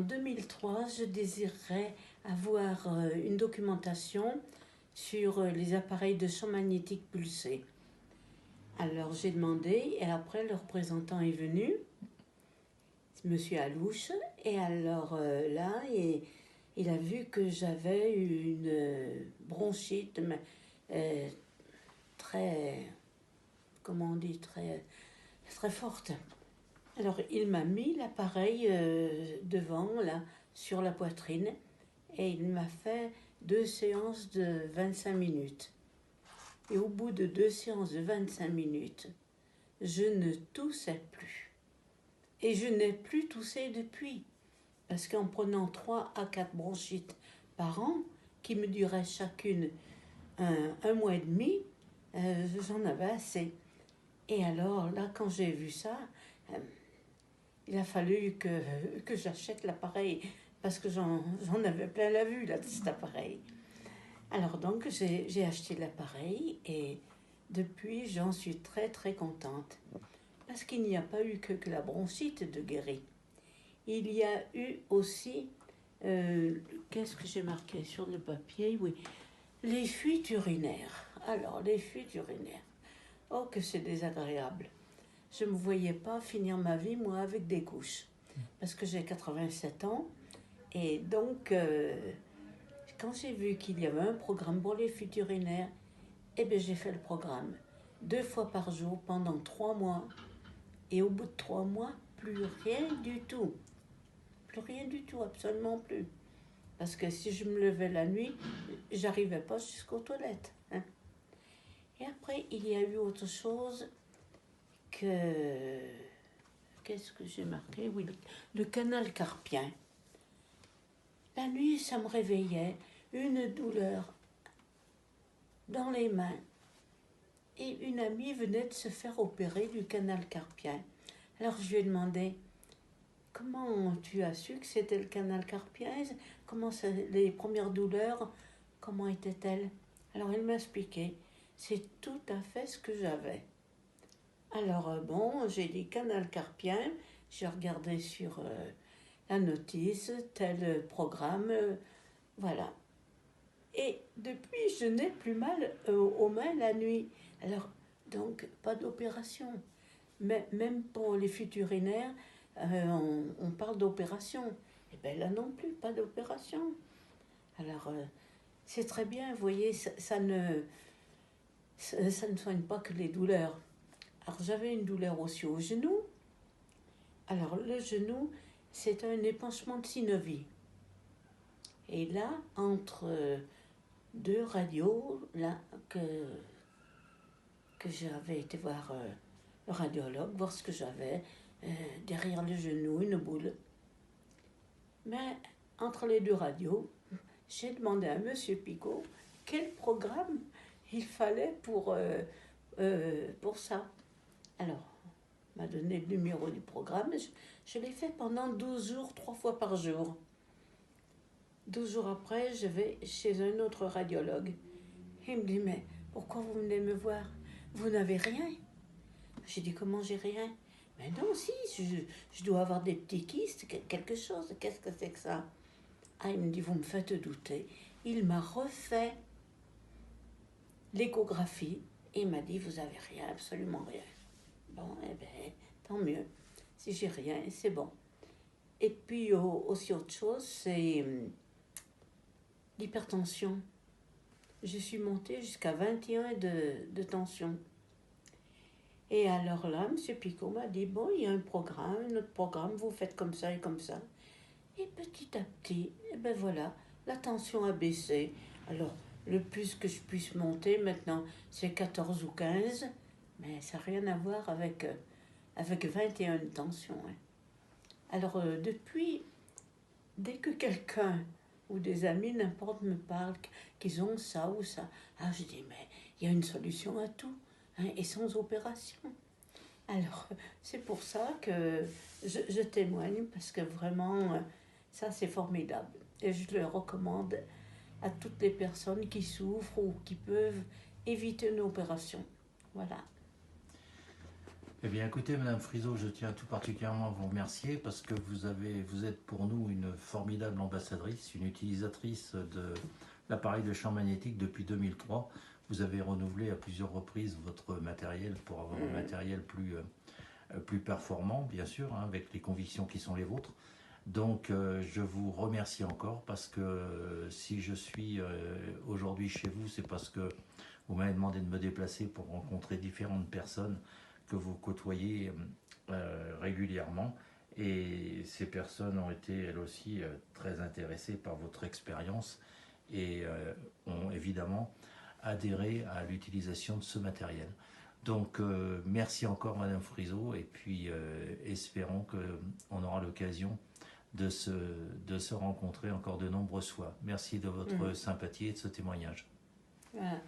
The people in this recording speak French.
2003, je désirerais avoir une documentation sur les appareils de champ magnétique pulsé. Alors j'ai demandé et après le représentant est venu, Monsieur Alouche, et alors là, il a vu que j'avais une bronchite très, comment on dit, très forte. Alors il m'a mis l'appareil devant, là, sur la poitrine, et il m'a fait 2 séances de 25 minutes. Et au bout de 2 séances de 25 minutes, je ne toussais plus. Et je n'ai plus toussé depuis. Parce qu'en prenant 3 à 4 bronchites par an, qui me duraient chacune un mois et demi, j'en avais assez. Et alors là, quand j'ai vu ça, il a fallu que j'achète l'appareil, parce que j'en avais plein la vue là, de cet appareil. Alors donc j'ai acheté l'appareil et depuis j'en suis très très contente. Parce qu'il n'y a pas eu que la bronchite de guéri. Il y a eu aussi, qu'est-ce que j'ai marqué sur le papier? Oui, les fuites urinaires. Alors les fuites urinaires, oh que c'est désagréable. Je ne me voyais pas finir ma vie, moi, avec des couches. Parce que j'ai 87 ans. Et donc, quand j'ai vu qu'il y avait un programme pour les fuites urinaires, eh bien, j'ai fait le programme 2 fois par jour pendant 3 mois. Et au bout de 3 mois, plus rien du tout. Plus rien du tout, absolument plus. Parce que si je me levais la nuit, j'arrivais pas jusqu'aux toilettes. Hein. Et après, il y a eu autre chose que... Qu'est-ce que j'ai marqué? Oui, le canal carpien. La nuit, ça me réveillait, une douleur dans les mains. Et une amie venait de se faire opérer du canal carpien. Alors je lui ai demandé, comment tu as su que c'était le canal carpien? Comment les premières douleurs, comment étaient-elles? Alors elle m'a expliqué, c'est tout à fait ce que j'avais. Alors bon, j'ai dit canal carpien, j'ai regardé sur la notice, tel programme, voilà. Et depuis, je n'ai plus mal aux mains la nuit. Alors, donc, pas d'opération. Mais même pour les fuites urinaires, on parle d'opération. Et bien là non plus, pas d'opération. Alors, c'est très bien, vous voyez, ça ne soigne pas que les douleurs. Alors, j'avais une douleur aussi au genou. Alors, le genou, c'est un épanchement de synovie. Et là, entre 2 radios, là, que j'avais été voir le radiologue, voir ce que j'avais derrière le genou, une boule. Mais entre les 2 radios, j'ai demandé à Monsieur Picot quel programme il fallait pour ça. Alors, il m'a donné le numéro du programme. Je l'ai fait pendant 12 jours, 3 fois par jour. 12 jours après, je vais chez un autre radiologue. Il me dit, mais pourquoi vous venez me voir? Vous n'avez rien? J'ai dit, comment j'ai rien? Mais non, si, je dois avoir des petits kystes, quelque chose. Qu'est-ce que c'est que ça? Ah, il me dit, vous me faites douter. Il m'a refait l'échographie et il m'a dit, vous avez rien, absolument rien. Bon, eh bien, tant mieux. Si j'ai rien, c'est bon. Et puis, aussi autre chose, c'est l'hypertension. Je suis montée jusqu'à 21 de tension. Et alors là, M. Picot m'a dit, bon, il y a un autre programme, vous faites comme ça et comme ça. Et petit à petit, et ben voilà, la tension a baissé. Alors, le plus que je puisse monter maintenant, c'est 14 ou 15, mais ça n'a rien à voir avec 21 de tension. Hein. Alors, depuis, dès que quelqu'un ou des amis, n'importe, me parlent qu'ils ont ça ou ça, ah, je dis, mais il y a une solution à tout, hein, et sans opération. Alors, c'est pour ça que je témoigne, parce que vraiment, ça, c'est formidable. Et je le recommande à toutes les personnes qui souffrent ou qui peuvent éviter une opération. Voilà. Eh bien, écoutez, Madame Friso, je tiens tout particulièrement à vous remercier parce que vous êtes pour nous une formidable ambassadrice, une utilisatrice de l'appareil de champ magnétique depuis 2003. Vous avez renouvelé à plusieurs reprises votre matériel pour avoir un matériel plus performant, bien sûr, hein, avec les convictions qui sont les vôtres. Donc, je vous remercie encore parce que si je suis aujourd'hui chez vous, c'est parce que vous m'avez demandé de me déplacer pour rencontrer différentes personnes que vous côtoyez régulièrement. Et ces personnes ont été elles aussi très intéressées par votre expérience et ont évidemment adhéré à l'utilisation de ce matériel. Donc merci encore Madame Friso et puis espérons qu'on aura l'occasion de se rencontrer encore de nombreuses fois. Merci de votre sympathie et de ce témoignage. Voilà.